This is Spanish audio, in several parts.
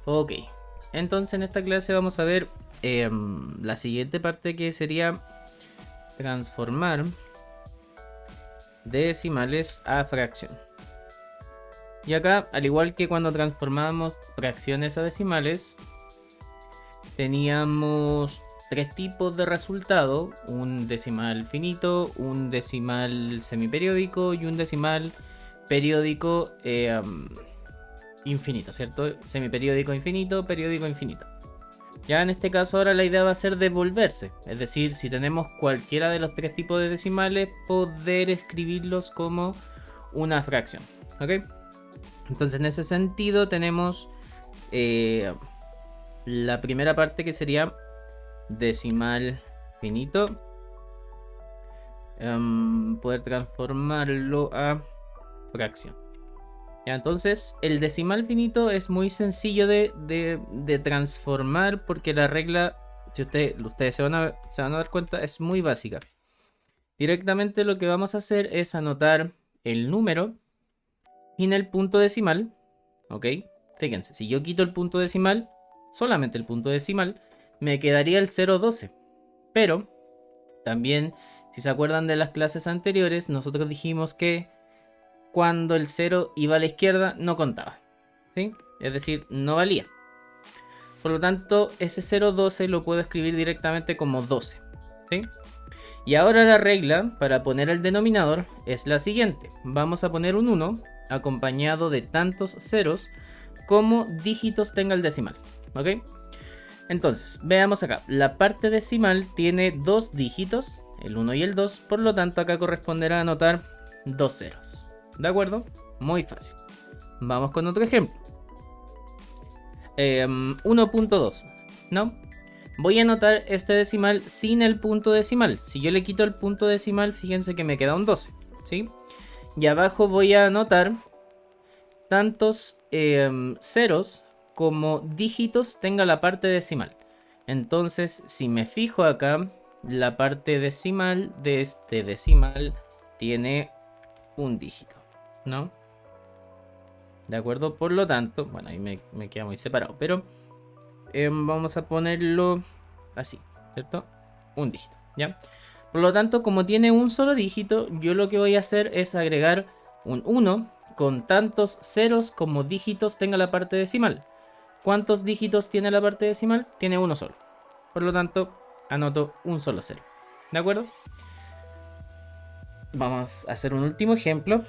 Ok, entonces en esta clase vamos a ver la siguiente parte, que sería transformar decimales a fracción. Y acá, al igual que cuando transformábamos fracciones a decimales, teníamos tres tipos de resultado: un decimal finito, un decimal semiperiódico y un decimal periódico infinito, ¿cierto? Semiperiódico infinito, periódico infinito. Ya en este caso ahora la idea va a ser devolverse, es decir, si tenemos cualquiera de los tres tipos de decimales, poder escribirlos como una fracción, ¿ok? Entonces en ese sentido tenemos la primera parte, que sería decimal finito, poder transformarlo a fracción. Ya, entonces el decimal finito es muy sencillo de transformar, porque la regla, si ustedes se van a dar cuenta, es muy básica. Directamente lo que vamos a hacer es anotar el número sin el punto decimal, ¿ok? Fíjense, si yo quito el punto decimal, solamente el punto decimal, me quedaría el 0,12. Pero también, si se acuerdan de las clases anteriores, nosotros dijimos que cuando el 0 iba a la izquierda no contaba, ¿sí? Es decir, no valía. Por lo tanto, ese 0,12 lo puedo escribir directamente como 12, ¿sí? Y ahora la regla para poner el denominador es la siguiente. Vamos a poner un 1 acompañado de tantos ceros como dígitos tenga el decimal, ¿ok? Entonces, veamos acá. La parte decimal tiene dos dígitos, el 1 y el 2, por lo tanto acá corresponderá anotar dos ceros. ¿De acuerdo? Muy fácil. Vamos con otro ejemplo. 1.2, ¿no? Voy a anotar este decimal sin el punto decimal. Si yo le quito el punto decimal, fíjense que me queda un 12, ¿sí? Y abajo voy a anotar tantos ceros como dígitos tenga la parte decimal. Entonces, si me fijo acá, la parte decimal de este decimal tiene un dígito, ¿no? ¿De acuerdo? Por lo tanto, bueno, ahí me queda muy separado, pero vamos a ponerlo así, ¿cierto? Un dígito, ¿ya? Por lo tanto, como tiene un solo dígito, yo lo que voy a hacer es agregar un 1 con tantos ceros como dígitos tenga la parte decimal. ¿Cuántos dígitos tiene la parte decimal? Tiene uno solo. Por lo tanto, anoto un solo cero. ¿De acuerdo? Vamos a hacer un último ejemplo.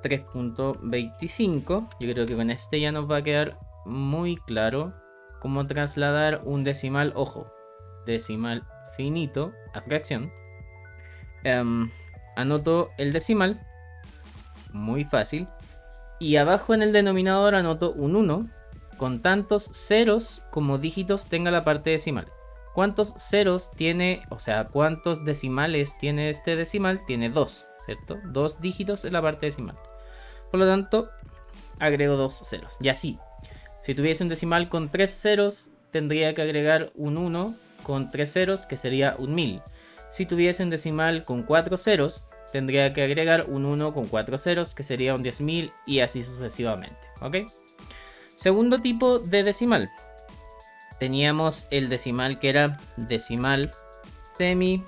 3.25. Yo creo que con este ya nos va a quedar muy claro cómo trasladar un decimal, ojo, decimal finito a fracción. Anoto el decimal, muy fácil, y abajo en el denominador anoto un 1 con tantos ceros como dígitos tenga la parte decimal. ¿Cuántos ceros tiene, o sea, cuántos decimales tiene este decimal? Tiene 2, ¿cierto? Dos dígitos en la parte decimal. Por lo tanto, agrego dos ceros. Y así, si tuviese un decimal con 3 ceros, tendría que agregar un 1 con 3 ceros, que sería un 1000. Si tuviese un decimal con 4 ceros, tendría que agregar un 1 con 4 ceros, que sería un 10.000, y así sucesivamente, ¿ok? Segundo tipo de decimal. Teníamos el decimal que era decimal semi.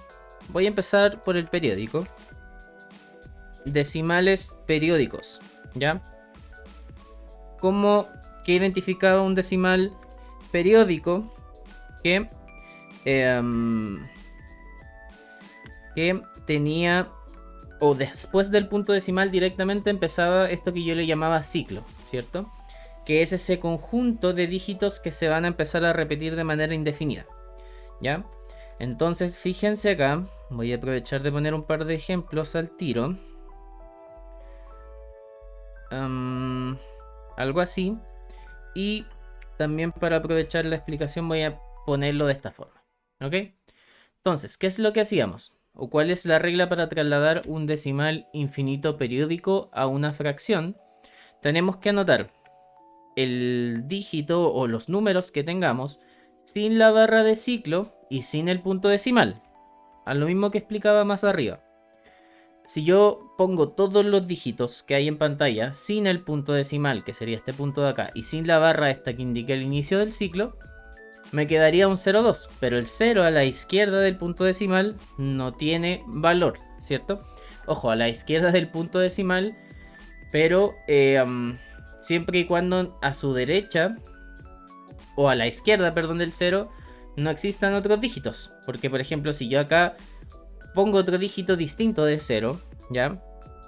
Voy a empezar por el periódico. Decimales periódicos, ¿ya? ¿Cómo que identificaba un decimal periódico que, que tenía, o después del punto decimal directamente empezaba esto que yo le llamaba ciclo, ¿cierto? Que es ese conjunto de dígitos que se van a empezar a repetir de manera indefinida, ¿ya? Entonces, fíjense acá, voy a aprovechar de poner un par de ejemplos al tiro. Algo así. Y también, para aprovechar la explicación, voy a ponerlo de esta forma, ¿ok? Entonces, ¿qué es lo que hacíamos? ¿O cuál es la regla para trasladar un decimal infinito periódico a una fracción? Tenemos que anotar el dígito o los números que tengamos sin la barra de ciclo y sin el punto decimal, a lo mismo que explicaba más arriba. si yo pongo todos los dígitos que hay en pantalla sin el punto decimal, que sería este punto de acá, y sin la barra esta que indica el inicio del ciclo, me quedaría un 0,2. Pero el 0 a la izquierda del punto decimal no tiene valor, ¿cierto? Ojo, a la izquierda del punto decimal, pero siempre y cuando a su derecha, o a la izquierda, perdón, del 0, no existan otros dígitos. Porque, por ejemplo, si yo acá pongo otro dígito distinto de 0, ¿ya?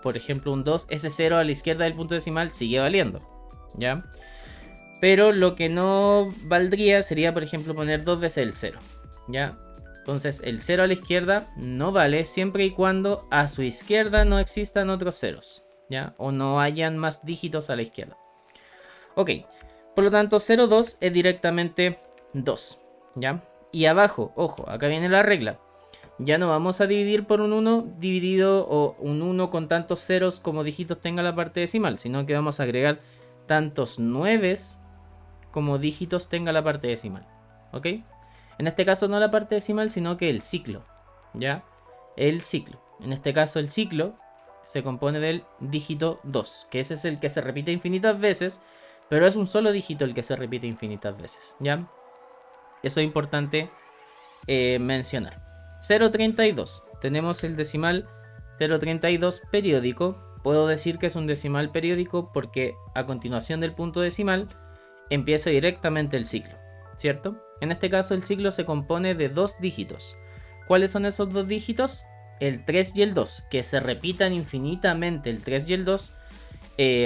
Por ejemplo, un 2, ese 0 a la izquierda del punto decimal sigue valiendo, ¿ya? Pero lo que no valdría sería, por ejemplo, poner 2 veces el 0, ¿ya? Entonces, el 0 a la izquierda no vale siempre y cuando a su izquierda no existan otros ceros, ¿ya? O no hayan más dígitos a la izquierda. Ok, por lo tanto, 0,2 es directamente 2, ¿ya? Y abajo, ojo, acá viene la regla. Ya no vamos a dividir por un 1 dividido o un 1 con tantos ceros como dígitos tenga la parte decimal, sino que vamos a agregar tantos 9 como dígitos tenga la parte decimal, ¿ok? En este caso no la parte decimal, sino que el ciclo, ¿ya? El ciclo. En este caso el ciclo se compone del dígito 2, que ese es el que se repite infinitas veces, pero es un solo dígito el que se repite infinitas veces, ¿ya? Eso es importante mencionar. 0,32. Tenemos el decimal 0,32 periódico. Puedo decir que es un decimal periódico porque a continuación del punto decimal empieza directamente el ciclo, ¿cierto? En este caso el ciclo se compone de dos dígitos. ¿Cuáles son esos dos dígitos? El 3 y el 2, que se repitan infinitamente el 3 y el 2.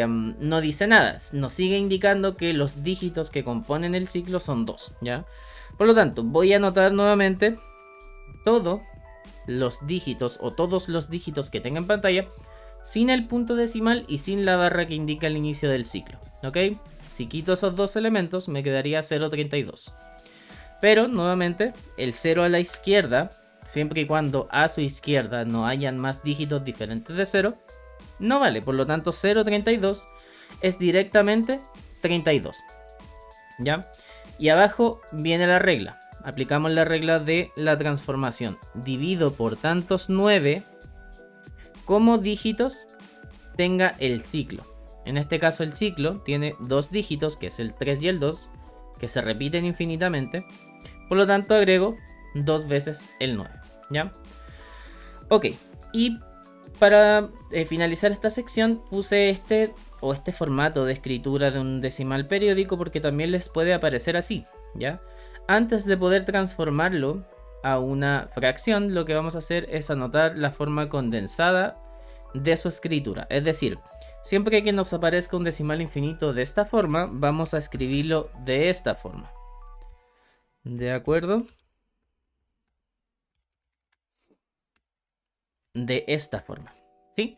No dice nada, nos sigue indicando que los dígitos que componen el ciclo son 2, ¿ya? Por lo tanto, voy a anotar nuevamente todos los dígitos o todos los dígitos que tenga en pantalla sin el punto decimal y sin la barra que indica el inicio del ciclo, ¿ok? Si quito esos dos elementos me quedaría 0,32. Pero nuevamente el 0 a la izquierda, siempre y cuando a su izquierda no hayan más dígitos diferentes de 0, no vale. Por lo tanto 0,32 es directamente 32, ¿ya? Y abajo viene la regla. Aplicamos la regla de la transformación. Divido por tantos 9 como dígitos tenga el ciclo. En este caso el ciclo tiene dos dígitos, que es el 3 y el 2, que se repiten infinitamente. Por lo tanto agrego 2 veces el 9, ¿ya? Ok, y para finalizar esta sección puse este formato de escritura de un decimal periódico porque también les puede aparecer así, ¿ya? Antes de poder transformarlo a una fracción, lo que vamos a hacer es anotar la forma condensada de su escritura. Es decir, siempre que nos aparezca un decimal infinito de esta forma, vamos a escribirlo de esta forma. ¿De acuerdo? De esta forma, ¿sí?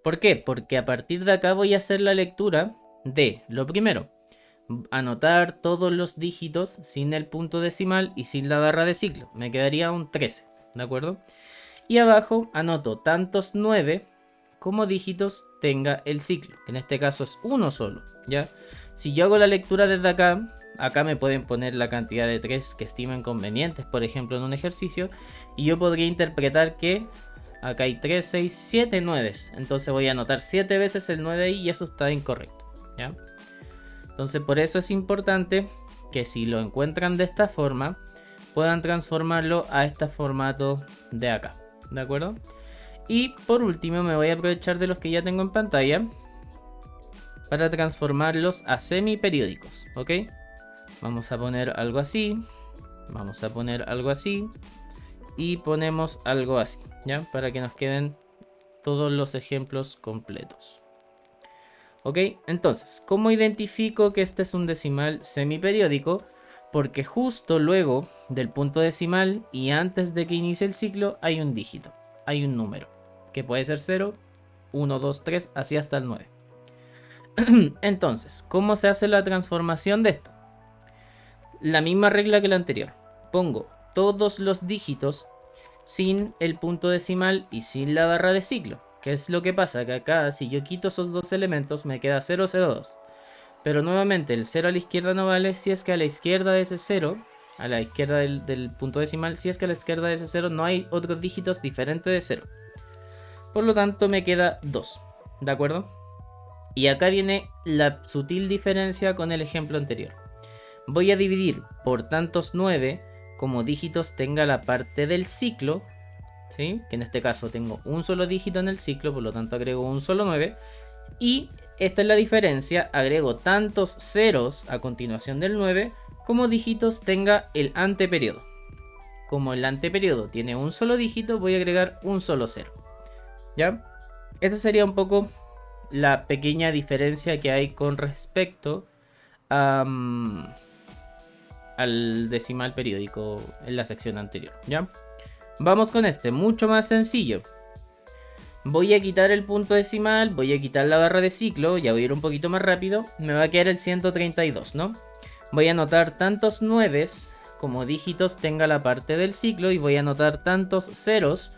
¿Por qué? Porque a partir de acá voy a hacer la lectura de, lo primero, anotar todos los dígitos sin el punto decimal y sin la barra de ciclo. Me quedaría un 13, ¿de acuerdo? Y abajo anoto tantos 9 como dígitos tenga el ciclo, que en este caso es uno solo, ¿ya? Si yo hago la lectura desde acá, acá me pueden poner la cantidad de 3 que estimen convenientes, por ejemplo, en un ejercicio, y yo podría interpretar que acá hay 3, 6, 7 9. Entonces voy a anotar 7 veces el 9 ahí y eso está incorrecto, ¿ya? Entonces por eso es importante que si lo encuentran de esta forma, puedan transformarlo a este formato de acá, ¿de acuerdo? Y por último me voy a aprovechar de los que ya tengo en pantalla para transformarlos a semiperiódicos, ¿ok? Vamos a poner algo así, vamos a poner algo así y ponemos algo así, ¿ya? Para que nos queden todos los ejemplos completos. ¿Ok? Entonces, ¿cómo identifico que este es un decimal semiperiódico? Porque justo luego del punto decimal y antes de que inicie el ciclo hay un dígito, hay un número, que puede ser 0, 1, 2, 3, así hasta el 9. Entonces, ¿cómo se hace la transformación de esto? La misma regla que la anterior. Pongo todos los dígitos sin el punto decimal y sin la barra de ciclo. ¿Qué es lo que pasa? Que acá, si yo quito esos dos elementos, me queda 0, 0, 2. Pero nuevamente, el 0 a la izquierda no vale si es que a la izquierda de ese 0, a la izquierda del punto decimal, si es que a la izquierda de ese 0 no hay otros dígitos diferentes de 0. Por lo tanto me queda 2. ¿De acuerdo? Y acá viene la sutil diferencia con el ejemplo anterior. Voy a dividir por tantos 9 como dígitos tenga la parte del ciclo, ¿sí? Que en este caso tengo un solo dígito en el ciclo, por lo tanto agrego un solo 9. Y esta es la diferencia, agrego tantos ceros a continuación del 9 como dígitos tenga el anteperiodo. Como el anteperiodo tiene un solo dígito, voy a agregar un solo cero. ¿Ya? Esa sería un poco la pequeña diferencia que hay con respecto al decimal periódico en la sección anterior. ¿Ya? Vamos con este, mucho más sencillo. Voy a quitar el punto decimal, voy a quitar la barra de ciclo, ya voy a ir un poquito más rápido. Me va a quedar el 132, ¿no? Voy a anotar tantos 9 como dígitos tenga la parte del ciclo y voy a anotar tantos ceros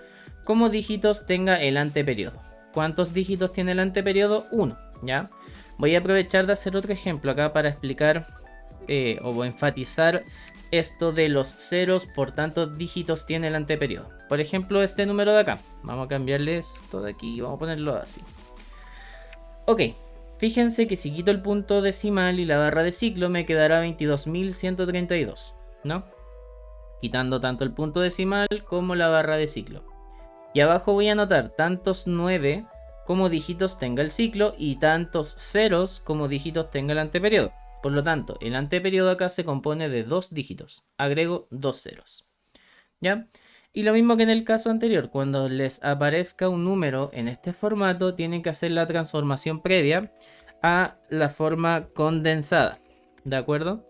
como dígitos tenga el anteperiodo. ¿Cuántos dígitos tiene el anteperiodo? 1, ¿ya? Voy a aprovechar de hacer otro ejemplo acá para explicar o enfatizar esto de los ceros por tantos dígitos tiene el anteperiodo. Por ejemplo, este número de acá. Vamos a cambiarle esto de aquí y vamos a ponerlo así. Ok, fíjense que si quito el punto decimal y la barra de ciclo me quedará 22.132, ¿no? Quitando tanto el punto decimal como la barra de ciclo. Y abajo voy a anotar tantos 9 como dígitos tenga el ciclo y tantos ceros como dígitos tenga el anteperiodo. Por lo tanto, el anteperiodo acá se compone de 2 dígitos. Agrego 2 ceros. ¿Ya? Y lo mismo que en el caso anterior, cuando les aparezca un número en este formato, tienen que hacer la transformación previa a la forma condensada. ¿De acuerdo?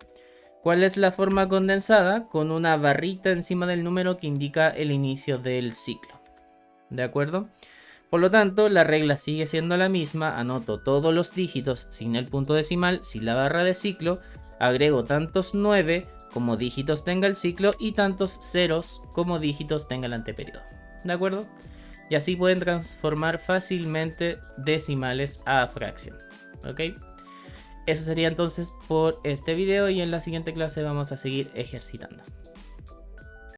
¿Cuál es la forma condensada? Con una barrita encima del número que indica el inicio del ciclo. ¿De acuerdo? Por lo tanto, la regla sigue siendo la misma. Anoto todos los dígitos sin el punto decimal, sin la barra de ciclo. Agrego tantos 9 como dígitos tenga el ciclo y tantos ceros como dígitos tenga el anteperiodo. ¿De acuerdo? Y así pueden transformar fácilmente decimales a fracción. ¿Ok? Eso sería entonces por este video y en la siguiente clase vamos a seguir ejercitando.